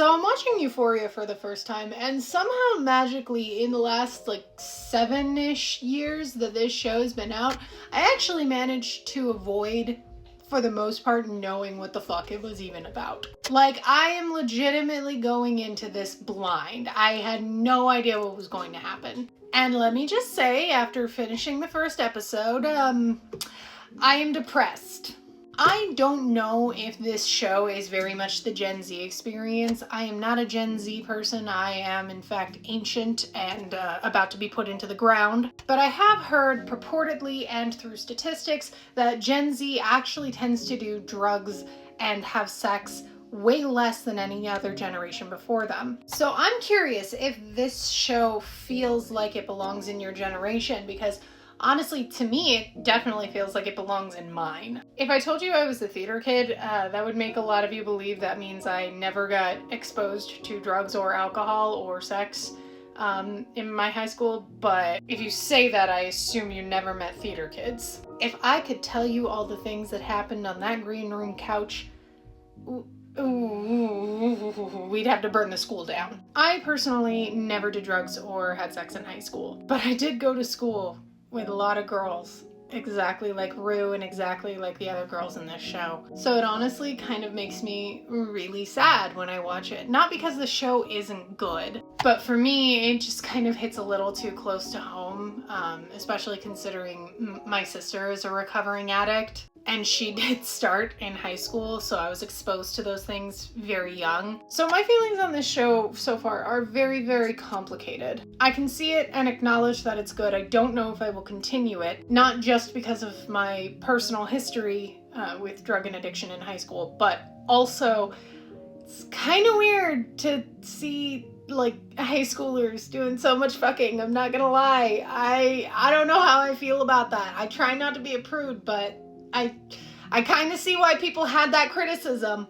So I'm watching Euphoria for the first time, and somehow magically in the last like 7-ish years that this show has been out, I actually managed to avoid, for the most part, knowing what the fuck it was even about. Like, I am legitimately going into this blind. I had no idea what was going to happen. And let me just say, after finishing the first episode, I am depressed. I don't know if this show is very much the Gen Z experience. I am not a Gen Z person. I am, in fact, ancient and about to be put into the ground. But I have heard purportedly and through statistics that Gen Z actually tends to do drugs and have sex way less than any other generation before them. So I'm curious if this show feels like it belongs in your generation, because honestly, to me, it definitely feels like it belongs in mine. If I told you I was a theater kid, that would make a lot of you believe that means I never got exposed to drugs or alcohol or sex in my high school, but if you say that, I assume you never met theater kids. If I could tell you all the things that happened on that green room couch, we'd have to burn the school down. I personally never did drugs or had sex in high school, but I did go to school with a lot of girls, exactly like Rue and exactly like the other girls in this show. So it honestly kind of makes me really sad when I watch it. Not because the show isn't good, but for me, it just kind of hits a little too close to home, especially considering my sister is a recovering addict. And she did start in high school, so I was exposed to those things very young. So my feelings on this show so far are very, very complicated. I can see it and acknowledge that it's good. I don't know if I will continue it, not just because of my personal history with drug and addiction in high school, but also it's kind of weird to see like high schoolers doing so much fucking. I'm not gonna lie. I don't know how I feel about that. I try not to be a prude, but I kind of see why people had that criticism.